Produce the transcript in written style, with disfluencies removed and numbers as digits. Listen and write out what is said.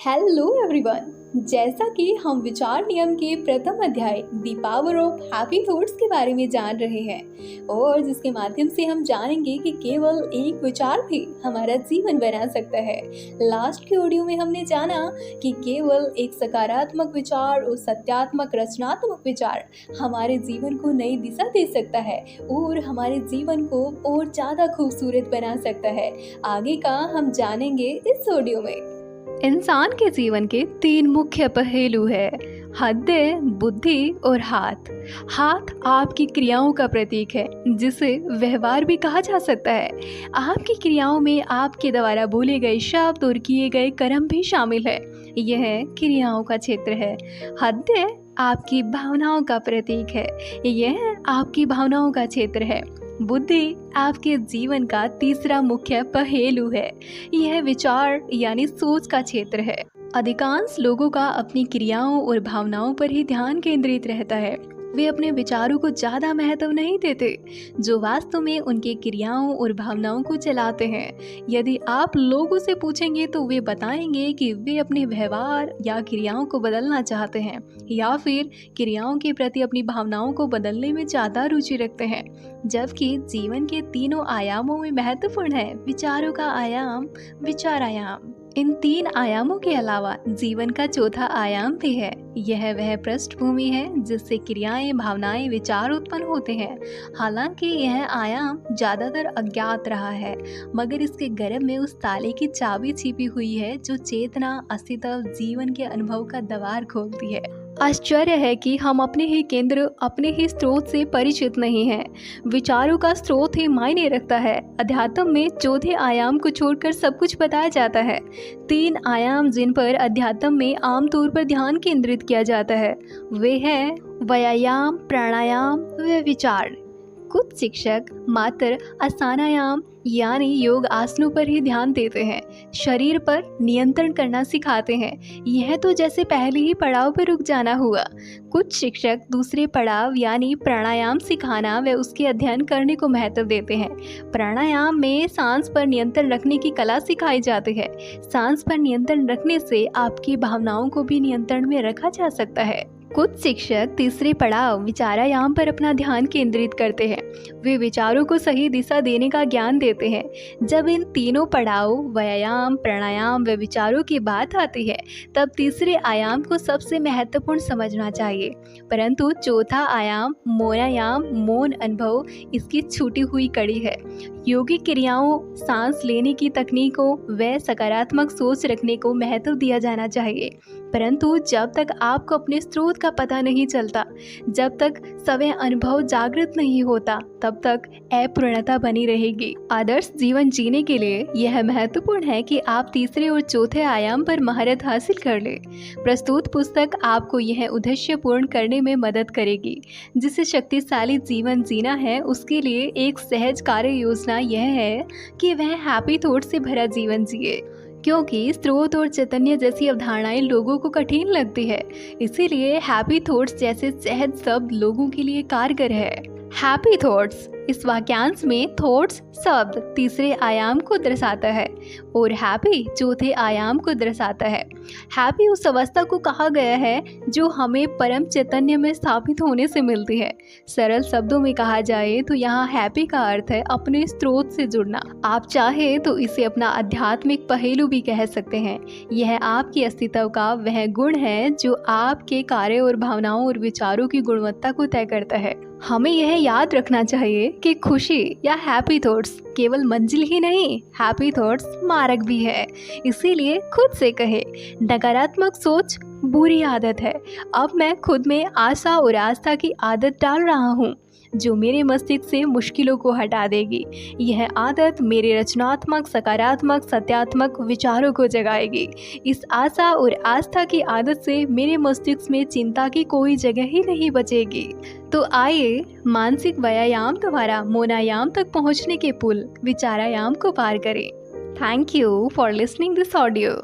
Hello everyone. जैसा कि हम विचार नियम के प्रथम अध्याय the power of happy thoughts के बारे में जान रहे हैं और जिसके माध्यम से हम जानेंगे कि केवल एक विचार भी हमारा जीवन बना सकता है। लास्ट के ऑडियो में हमने जाना कि केवल एक सकारात्मक विचार और सत्यात्मक रचनात्मक विचार हमारे जीवन को नई दिशा दे सकता है और हमारे जीवन को और ज़्यादा खूबसूरत बना सकता है। आगे का हम जानेंगे इस ऑडियो में। इंसान के जीवन के 3 मुख्य पहलू है: हृदय, बुद्धि और हाथ। हाथ आपकी क्रियाओं का प्रतीक है, जिसे व्यवहार भी कहा जा सकता है। आपकी क्रियाओं में आपके द्वारा बोले गए शब्द और किए गए कर्म भी शामिल है। यह क्रियाओं का क्षेत्र है। हृदय आपकी भावनाओं का प्रतीक है। यह आपकी भावनाओं का क्षेत्र है। बुद्धि आपके जीवन का तीसरा मुख्य पहलू है। यह विचार यानी सोच का क्षेत्र है। अधिकांश लोगों का अपनी क्रियाओं और भावनाओं पर ही ध्यान केंद्रित रहता है। वे अपने विचारों को ज़्यादा महत्व नहीं देते, जो वास्तव में उनके क्रियाओं और भावनाओं को चलाते हैं। यदि आप लोगों से पूछेंगे तो वे बताएंगे कि वे अपने व्यवहार या क्रियाओं को बदलना चाहते हैं या फिर क्रियाओं के प्रति अपनी भावनाओं को बदलने में ज़्यादा रुचि रखते हैं। जबकि जीवन के तीनों आयामों में महत्वपूर्ण है विचारों का आयाम, विचार आयाम। इन 3 आयामों के अलावा जीवन का चौथा आयाम भी है। यह वह पृष्ठभूमि है जिससे क्रियाएं, भावनाएं, विचार उत्पन्न होते हैं। हालांकि यह आयाम ज्यादातर अज्ञात रहा है, मगर इसके गर्भ में उस ताले की चाबी छिपी हुई है जो चेतना, अस्तित्व, जीवन के अनुभव का द्वार खोलती है। आश्चर्य है कि हम अपने ही केंद्र, अपने ही स्रोत से परिचित नहीं हैं। विचारों का स्रोत ही मायने रखता है। अध्यात्म में चौथे आयाम को छोड़कर सब कुछ बताया जाता है। 3 आयाम जिन पर अध्यात्म में आमतौर पर ध्यान केंद्रित किया जाता है वे हैं व्यायाम, प्राणायाम व विचार। कुछ शिक्षक मात्र आसनायाम यानी योग आसनों पर ही ध्यान देते हैं, शरीर पर नियंत्रण करना सिखाते हैं। यह तो जैसे पहले ही पड़ाव पर रुक जाना हुआ। कुछ शिक्षक दूसरे पड़ाव यानी प्राणायाम सिखाना व उसके अध्ययन करने को महत्व देते हैं। प्राणायाम में सांस पर नियंत्रण रखने की कला सिखाई जाती है। सांस पर नियंत्रण रखने से आपकी भावनाओं को भी नियंत्रण में रखा जा सकता है। कुछ शिक्षक तीसरे पड़ाव विचारायाम पर अपना ध्यान केंद्रित करते हैं। वे विचारों को सही दिशा देने का ज्ञान देते हैं। जब इन तीनों पड़ाव व्यायाम, प्राणायाम व विचारों की बात आती है, तब तीसरे आयाम को सबसे महत्वपूर्ण समझना चाहिए। परंतु चौथा आयाम मौनायाम, मौन अनुभव, इसकी छूटी हुई कड़ी है। योगिक क्रियाओं, सांस लेने की तकनीकों व सकारात्मक सोच रखने को महत्व दिया जाना चाहिए। परंतु जब तक आपको अपने स्रोत का पता नहीं चलता, जब तक स्वयं अनुभव जागृत नहीं होता, तब तक अपूर्णता बनी रहेगी। आदर्श जीवन जीने के लिए यह महत्वपूर्ण है कि आप तीसरे और चौथे आयाम पर महारत हासिल कर लें। प्रस्तुत पुस्तक आपको यह उद्देश्य पूर्ण करने में मदद करेगी। जिसे शक्तिशाली जीवन जीना है, उसके लिए एक सहज कार्य योजना यह है कि वह हैप्पी थॉट से भरा जीवन जिए, क्योंकि स्रोत और चैतन्य जैसी अवधारणाएं लोगों को कठिन लगती है। इसीलिए हैप्पी थॉट्स जैसे सहज शब्द लोगों के लिए कारगर है। हैप्पी थॉट्स, इस वाक्यांश में थॉट्स शब्द तीसरे आयाम को दर्शाता है और हैप्पी चौथे आयाम को दर्शाता है। हैप्पी उस अवस्था को कहा गया है जो हमें परम चैतन्य में स्थापित होने से मिलती है। सरल शब्दों में कहा जाए तो यहाँ हैप्पी का अर्थ है अपने स्रोत से जुड़ना। आप चाहे तो इसे अपना आध्यात्मिक पहलू भी कह सकते हैं। यह आपकी अस्तित्व का वह गुण है जो आपके कार्य और भावनाओं और विचारों की गुणवत्ता को तय करता है। हमें यह याद रखना चाहिए कि खुशी या हैप्पी थॉट्स केवल मंजिल ही नहीं, हैप्पी थॉट्स मार्ग भी है। इसीलिए खुद से कहे, नकारात्मक सोच बुरी आदत है। अब मैं खुद में आशा और आस्था की आदत डाल रहा हूँ जो मेरे मस्तिष्क से मुश्किलों को हटा देगी। यह आदत मेरे रचनात्मक, सकारात्मक, सत्यात्मक विचारों को जगाएगी। इस आशा और आस्था की आदत से मेरे मस्तिष्क में चिंता की कोई जगह ही नहीं बचेगी। तो आइए मानसिक व्यायाम द्वारा मौनायाम तक पहुँचने के पुल विचारायाम को पार करें। Thank you for listening this audio.